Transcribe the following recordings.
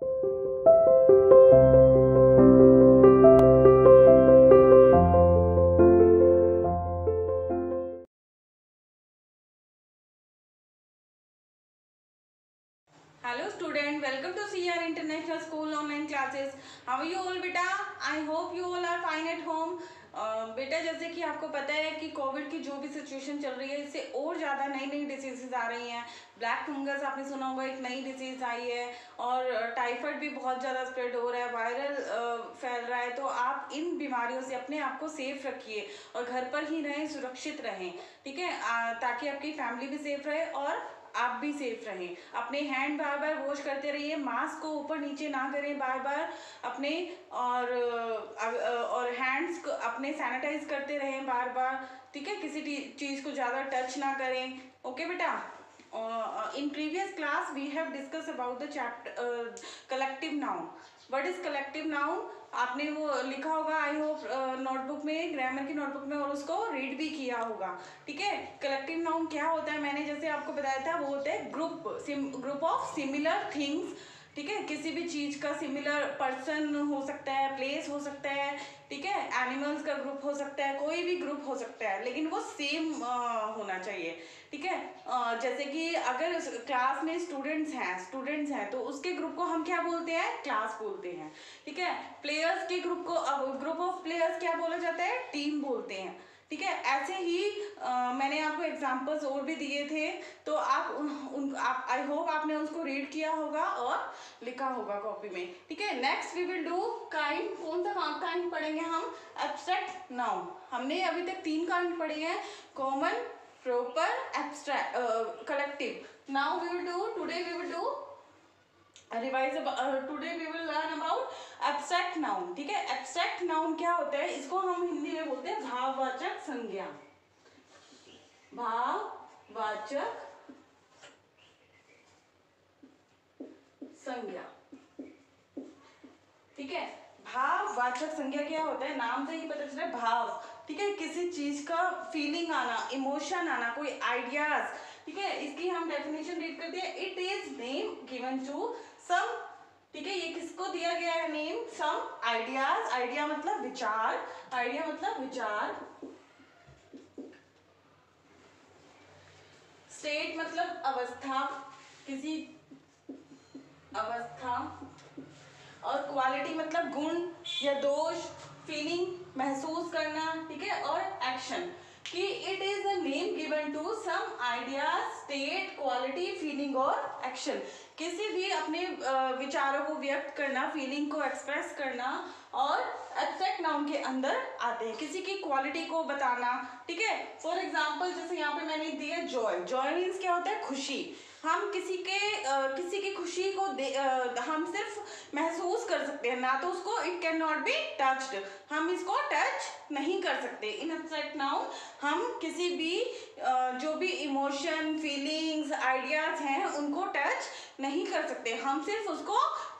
Hello student, welcome to CR International School online classes. How are you all बेटा? I hope you all are fine at home. बेटा जैसे कि आपको पता है कि कोविड की जो भी सिचुएशन चल रही है इससे और ज़्यादा नई नई डिसीजेज आ रही हैं. ब्लैक फंगस आपने सुना होगा, एक नई डिसीज आई है, और टाइफाइड भी बहुत ज़्यादा स्प्रेड हो रहा है, वायरल फैल रहा है. तो आप इन बीमारियों से अपने आप को सेफ रखिए और घर पर ही रहें, सुरक्षित रहें. ठीक है, ताकि आपकी फैमिली भी सेफ रहे और आप भी सेफ रहें. अपने हैंड बार बार वॉश करते रहिए, मास्क को ऊपर नीचे ना करें बार बार अपने, और हैंड्स को अपने सैनिटाइज करते रहें बार बार. ठीक है, किसी चीज़ को ज़्यादा टच ना करें. ओके बेटा. In previous class we have discussed about the chapter collective noun. What is collective noun? आपने वो लिखा होगा आई होप नोटबुक में, ग्रामर की नोटबुक में, और उसको रीड भी किया होगा. ठीक है, कलेक्टिव नाउन क्या होता है, मैंने जैसे आपको बताया था, वो होता है ग्रुप ऑफ सिमिलर थिंग्स. ठीक है, किसी भी चीज का सिमिलर पर्सन हो सकता है, प्लेस हो सकता है, ठीक है, एनिमल्स का ग्रुप हो सकता है, कोई भी ग्रुप हो सकता है, लेकिन वो सेम होना चाहिए. ठीक है, जैसे कि अगर क्लास में स्टूडेंट्स हैं तो उसके ग्रुप को हम क्या बोलते हैं, क्लास बोलते हैं. ठीक है, प्लेयर्स के ग्रुप को, ग्रुप ऑफ प्लेयर्स क्या बोला जाता है, टीम बोलते हैं. ठीक है, ऐसे ही मैंने आपको एग्जांपल्स और भी दिए थे, तो आप आई होप आपने उसको रीड किया होगा और लिखा होगा कॉपी में. ठीक है, next we will do kind. कौन सा काइंड पढ़ेंगे हम, एब्स्ट्रैक्ट नाउन. हमने अभी तक 3 काइंड पढ़े हैं, common, proper, abstract, collective. Now we will do, today we will do revise. Today we will learn about abstract noun. ठीक है, एब्स्ट्रैक्ट नाउन क्या होता है, इसको हम हिंदी में बोलते हैं भाववाचक संज्ञा. भाववाचक संज्ञा. ठीक है, भाववाचक संज्ञा क्या होता है, नाम से ही पता चल रहा है, भाव. ठीक है, किसी चीज का फीलिंग आना, इमोशन आना, कोई आइडियाज. ठीक है, इसकी हम डेफिनेशन रीड करते हैं. It is name given to sum. ठीक है, ये किसको दिया गया है नेम, सम आइडियाज. आइडिया मतलब विचार, आइडिया मतलब विचार. स्टेट मतलब अवस्था, किसी अवस्था. और क्वालिटी मतलब गुण या दोष, फीलिंग महसूस करना. ठीक है, और एक्शन, कि it is a name given to some idea, state, quality, feeling और एक्शन. किसी भी अपने विचारों को व्यक्त करना, फीलिंग को एक्सप्रेस करना, और एब्स्ट्रैक्ट नाउन के अंदर आते हैं, किसी की क्वालिटी को बताना. ठीक है, फॉर एग्जाम्पल जैसे यहाँ पे मैंने दिया जॉय. जॉय मीन्स क्या होता है, खुशी. हम किसी की खुशी को हम सिर्फ महसूस कर सकते हैं, ना तो उसको, it can not be touched, हम इसको टच नहीं कर सकते. इन एब्स्ट्रैक्ट नाउन हम किसी भी जो भी इमोशन, फीलिंग्स, आइडियाज हैं उनको टच नहीं कर सकते, हम सिर्फ उसको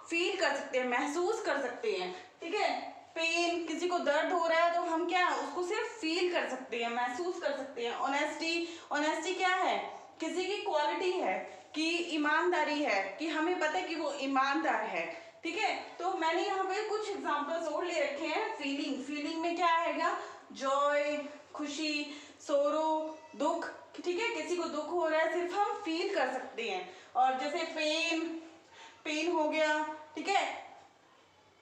फील कर सकते हैं, महसूस कर सकते हैं. ठीक है, पेन, किसी को दर्द हो रहा है तो हम क्या, उसको सिर्फ फील कर सकते हैं, महसूस कर सकते हैं. ऑनेस्टी, ऑनेस्टी क्या है, किसी की क्वालिटी है, कि ईमानदारी है, कि हमें पता है कि वो ईमानदार है. ठीक है, तो मैंने यहाँ पे कुछ एग्जांपल्स और ले रखे हैं. फीलिंग, फीलिंग में क्या आएगा, जॉय, खुशी, सोरो, दुख. ठीक है, किसी को दुख हो रहा है, सिर्फ हम फील कर सकते हैं. और जैसे पेन, पेन हो गया. ठीक है,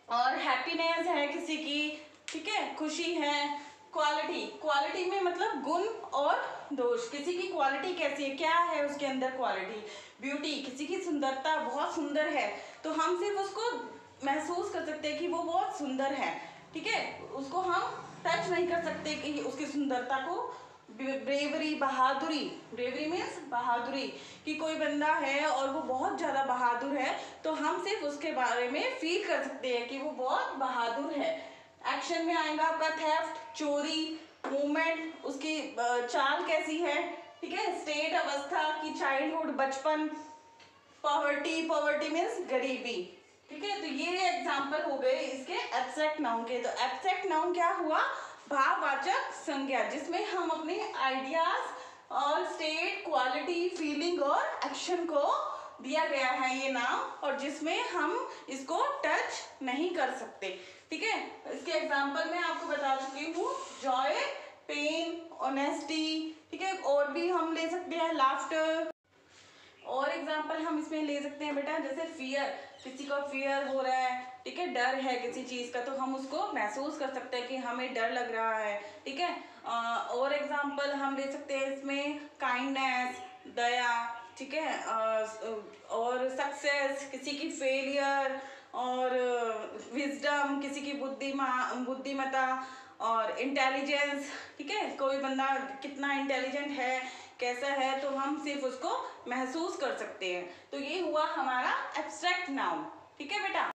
और हैप्पीनेस है किसी की. ठीक है, खुशी है. क्वालिटी, क्वालिटी में मतलब गुण और दोष, किसी की क्वालिटी कैसी है, क्या है उसके अंदर क्वालिटी. ब्यूटी, किसी की सुंदरता, बहुत सुंदर है, तो हम सिर्फ उसको महसूस कर सकते हैं कि वो बहुत सुंदर है. ठीक है, उसको हम टच नहीं कर सकते कि उसकी सुंदरता को. ब्रेवरी, बहादुरी. ब्रेवरी मीन्स बहादुरी, कि कोई बंदा है और वो बहुत ज़्यादा बहादुर है, तो हम सिर्फ उसके बारे में फील कर सकते हैं कि वो बहुत बहादुर है. एक्शन में आएगा आपका थेफ्ट, चोरी. मूवमेंट, उसकी चाल कैसी है. ठीक है, स्टेट, अवस्था, की चाइल्डहुड, बचपन. पॉवर्टी, पॉवर्टी मीन्स गरीबी. ठीक है, तो ये एग्जाम्पल हो गए इसके एब्स्ट्रैक्ट नाउन के. तो एब्स्ट्रैक्ट नाउन क्या हुआ, भाववाचक संज्ञा, जिसमें हम अपने आइडियाज और स्टेट, क्वालिटी, फीलिंग और एक्शन को दिया गया है ये नाम, और जिसमें हम इसको टच नहीं कर सकते, ठीक है। इसके एग्जाम्पल मैं आपको बता चुकी हूँ, जॉय, पेन, ऑनेस्टी, ठीक है। और भी हम ले सकते हैं लाफ्टर। और एग्जाम्पल हम इसमें ले सकते हैं बेटा, जैसे फियर, किसी को फियर हो रहा है, ठीक है, डर है किसी चीज का, तो हम उसको महसूस कर सकते हैं कि हमें डर लग रहा है, ठीक है। और एग्जाम्पल हम ले सकते हैं इसमें काइंडनेस, दया, ठीक है। और सक्सेस, किसी की फेलियर, और विजडम, किसी की बुद्धिमत्ता, और इंटेलिजेंस, ठीक है, कोई बंदा कितना इंटेलिजेंट है, कैसा है, तो हम सिर्फ उसको महसूस कर सकते हैं। तो ये हुआ हमारा एब्स्ट्रैक्ट नाउन, ठीक है बेटा।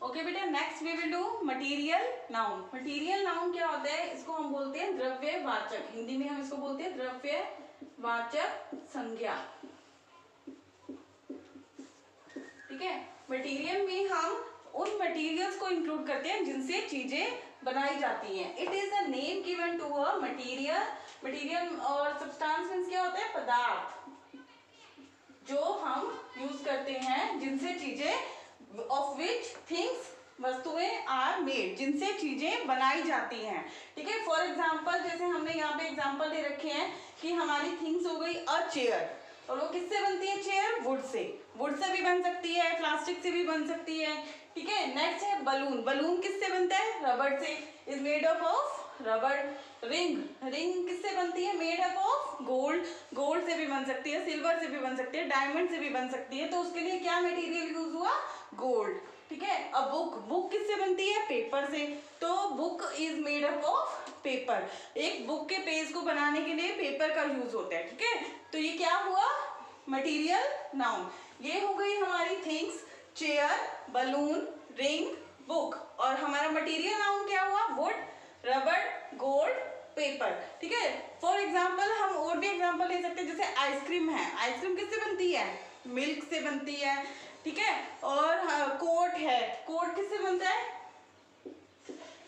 ओके बेटा, next we will do material noun. Material noun क्या होता है, इसको हम बोलते हैं द्रव्यवाचक, हिंदी में हम इसको बोलते हैं द्रव्यवाचक संज्ञा, ठीक है। मटीरियल में हम उन मटीरियल्स को इंक्लूड करते हैं जिनसे चीजें बनाई जाती हैं। It is a name given to a material. Material और सब्सटेंस मींस क्या होता है, पदार्थ जो हम यूज करते हैं, जिनसे चीजें, ऑफ विच थिंग्स, वस्तुएं आर मेड, जिनसे चीजें बनाई जाती हैं, ठीक है। फॉर एग्जाम्पल, जैसे हमने यहाँ पे एग्जाम्पल दे रखे हैं कि हमारी थिंग्स हो गई अ चेयर, और वो किससे बनती है chair, would say. Would say भी बन सकती है, प्लास्टिक से भी बन सकती है, ठीक है। नेक्स्ट है बलून। बलून किससे बनता है, रबड़ से, इज मेड अप ऑफ रबड़। रिंग, रिंग किससे बनती है, made up of gold. Gold से भी बन सकती है, सिल्वर से भी बन सकती है, डायमंड से भी बन सकती है, तो उसके लिए क्या मटेरियल यूज हुआ, गोल्ड, ठीक है। अब बुक, बुक किससे बनती है, पेपर से, तो book is made up of paper. एक बुक के पेज को बनाने के लिए पेपर का यूज होता है, ठीक है। तो ये क्या हुआ, मटीरियल नाउन। ये हो गई हमारी things, chair, balloon, ring, book. और हमारा मटीरियल नाउन क्या हुआ, वुड, रबड़, गोल्ड, पेपर, ठीक है। फॉर एग्जाम्पल हम और भी एग्जाम्पल ले सकते हैं, जैसे आइसक्रीम है। आइसक्रीम किससे बनती है, मिल्क से बनती है, ठीक है। और कोट है, कोट किससे बनता है,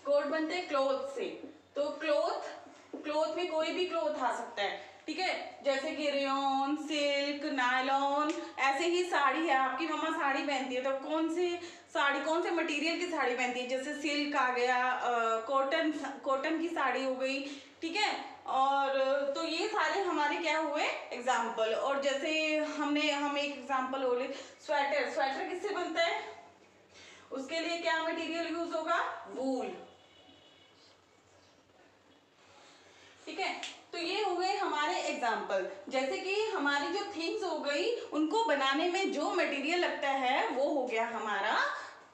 कोट बनते हैं क्लोथ से। तो क्लोथ, क्लोथ में कोई भी क्लोथ आ सकता है, ठीक है, जैसे कि रेयन, सिल्क, नायलॉन। ऐसे ही साड़ी है, आपकी मम्मा साड़ी पहनती है, तो कौन सी साड़ी, कौन से मटेरियल की साड़ी पहनती है, जैसे सिल्क आ गया, कॉटन, कॉटन की साड़ी हो गई, ठीक है। और तो ये सारे हमारे क्या हुए एग्जाम्पल। और जैसे हम एक एग्जाम्पल हो रही, स्वेटर। स्वेटर किससे बनता है, उसके लिए क्या मटेरियल यूज होगा, वूल, ठीक है। तो ये हो गए हमारे एग्जाम्पल। जैसे कि हमारी जो थिंग्स हो गई, उनको बनाने में जो मटेरियल लगता है वो हो गया हमारा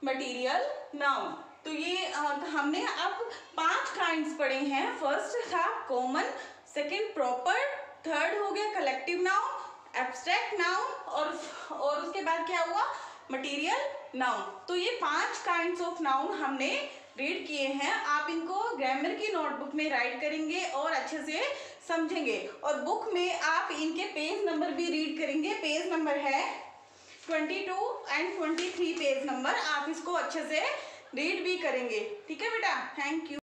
मटेरियल नाउन। तो ये हमने अब 5 काइंड्स पढ़े हैं। फर्स्ट था कॉमन, सेकंड प्रॉपर, थर्ड हो गया कलेक्टिव नाउन, एब्स्ट्रैक्ट नाउन, और उसके बाद क्या हुआ, मटेरियल नाउन। तो ये 5 काइंड्स ऑफ नाउन हमने रीड किए हैं। आप इनको ग्रामर की नोटबुक में राइट करेंगे और अच्छे से समझेंगे, और बुक में आप इनके पेज नंबर भी रीड करेंगे। पेज नंबर है 22 एंड 23 पेज नंबर, आप इसको अच्छे से रीड भी करेंगे, ठीक है बेटा। Thank you.